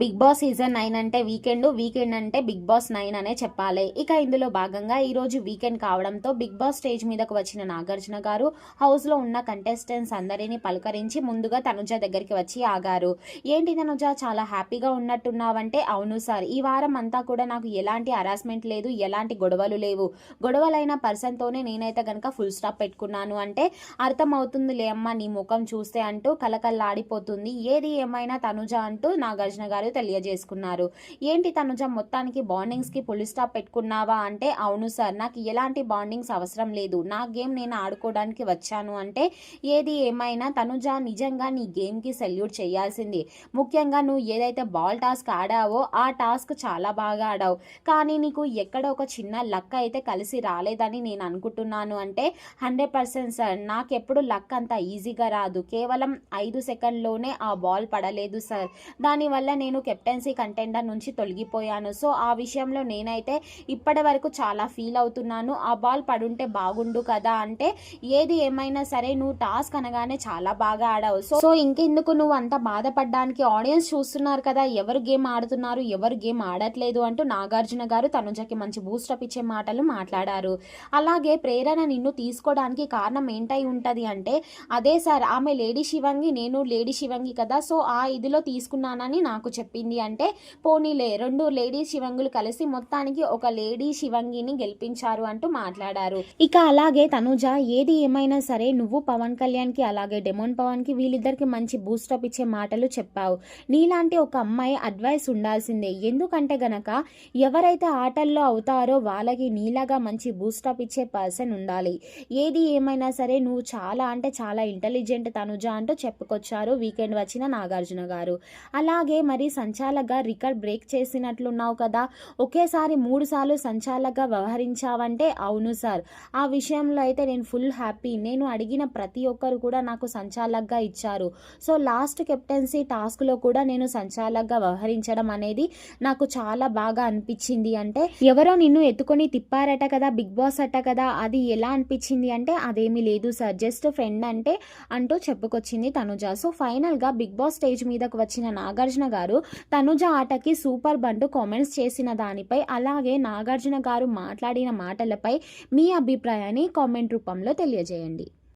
Big boss season 9 అంటే weekend అంటే big boss 9 అనే చెప్పాలి. ఇక ఇందులో భాగంగా ఈ రోజు వీకెండ్ కావడంతో బిగ్ బాస్ స్టేజ్ మీదకు వచ్చిన నాగార్జున గారు హౌస్ లో ఉన్న కంటెస్టెంట్స్ అందరినీ పలకరించి ముందుగా తనుజ దగ్గరికి వచ్చి ఆగారు. ఏంటి తనుజ, చాలా హ్యాపీగా ఉన్నట్టున్నావంటే, అవును సార్, ఈ వారం అంతా కూడా నాకు ఎలాంటి హరాస్మెంట్ లేదు, ఎలాంటి గొడవలు లేవు. గొడవలైన పర్సన్ తోనే నేనైతే గనక ఫుల్ స్టాప్ పెట్టుకున్నాను అంటే అర్థమవుతుందిలే అమ్మ నీ ముఖం చూస్తే అంటూ కలకల్లాడిపోతుంది. ఏది ఏమైనా తనుజ అంటూ నాగార్జున గారు తెలియజేసుకున్నారు. ఏంటి తనుజ, మొత్తానికి బాండింగ్స్ కి ఫుల్ స్టాప్ పెట్టుకున్నావా అంటే, అవును సార్, నాకు ఎలాంటి బాండింగ్స్ అవసరం లేదు, నా గేమ్ నేను ఆడుకోవడానికి వచ్చాను అంటే, ఏది ఏమైనా తనుజ నిజంగా నీ గేమ్ కి సెల్యూట్ చేయాల్సింది. ముఖ్యంగా నువ్వు ఏదైతే బాల్ టాస్క్ ఆడావో ఆ టాస్క్ చాలా బాగా ఆడావు, కానీ నీకు ఎక్కడ ఒక చిన్న లక్ అయితే కలిసి రాలేదని నేను అనుకుంటున్నాను అంటే 100% సార్, నాకెప్పుడు లక్ అంత ఈజీగా రాదు, కేవలం 5 సెకండ్లోనే ఆ బాల్ పడలేదు సార్, దానివల్ల నేను కెప్టెన్సీ కంటెండర్ నుంచి తొలగిపోయాను. సో ఆ విషయంలో నేనైతే ఇప్పటి వరకు చాలా ఫీల్ అవుతున్నాను, ఆ బాల్ పడుంటే బాగుండు కదా అంటే, ఏది ఏమైనా సరే నువ్వు టాస్క్ అనగానే చాలా బాగా ఆడావు, సో ఇంకెందుకు నువ్వు అంత బాధపడడానికి, ఆడియన్స్ చూస్తున్నారు కదా ఎవరు గేమ్ ఆడుతున్నారు ఎవరు గేమ్ ఆడట్లేదు అంటూ నాగార్జున గారు తనుజకి మంచి బూస్టప్ ఇచ్చే మాటలు మాట్లాడారు. అలాగే ప్రేరణ నిన్ను తీసుకోవడానికి కారణం ఏంటై ఉంటది అంటే, అదే సార్, ఆమె లేడీ శివంగి, నేను లేడీ శివంగి కదా, సో ఆ ఇదిలో తీసుకున్నానని నాకు చెప్పింది అంటే, పోనీలే 2 లేడీ శివంగులు కలిసి మొత్తానికి ఒక లేడీ శివంగిని గెలిపించారు అంటూ మాట్లాడారు. ఇక అలాగే తనుజ, ఏది ఏమైనా సరే నువ్వు పవన్ కళ్యాణ్ కి అలాగే డెమోన్ పవన్ కి వీళ్ళిద్దరికి మంచి బూస్టప్ ఇచ్చే మాటలు చెప్పావు. నీలాంటి ఒక అమ్మాయి అడ్వైస్ ఉండాల్సిందే, ఎందుకంటే గనక ఎవరైతే ఆటల్లో అవుతారో వాళ్ళకి నీలాగా మంచి బూస్టప్ ఇచ్చే పర్సన్ ఉండాలి. ఏది ఏమైనా సరే నువ్వు చాలా అంటే చాలా ఇంటెలిజెంట్ తనుజ అంటూ చెప్పుకొచ్చారు వీకెండ్ వచ్చిన నాగార్జున గారు. అలాగే మరి సంచాలకగా రికార్డ్ బ్రేక్ చేసినట్లున్నావు కదా, ఒకేసారి 3 సార్లు సంచాలకగా వ్యవహరించావంటే, అవును సార్, ఆ విషయంలో అయితే నేను ఫుల్ హ్యాపీ, నేను అడిగిన ప్రతి ఒక్కరు కూడా నాకు సంచాలకగా ఇచ్చారు. సో లాస్ట్ కెప్టెన్సీ టాస్క్లో కూడా నేను సంచాలకగా వ్యవహరించడం అనేది నాకు చాలా బాగా అనిపించింది అంటే, ఎవరో నిన్ను ఎత్తుకొని తిప్పారట కదా బిగ్ బాస్ అట కదా, అది ఎలా అనిపించింది అంటే, అదేమీ లేదు సార్, జస్ట్ ఫ్రెండ్ అంటే అంటూ చెప్పుకొచ్చింది తనుజ. సో ఫైనల్గా బిగ్ బాస్ స్టేజ్ మీదకు వచ్చిన నాగార్జున గారు తనుజ ఆటకి సూపర్ బంటూ కామెంట్స్ చేసిన దానిపై, అలాగే నాగార్జున గారు మాట్లాడిన మాటలపై మీ అభిప్రాయాన్ని కామెంట్ రూపంలో తెలియజేయండి.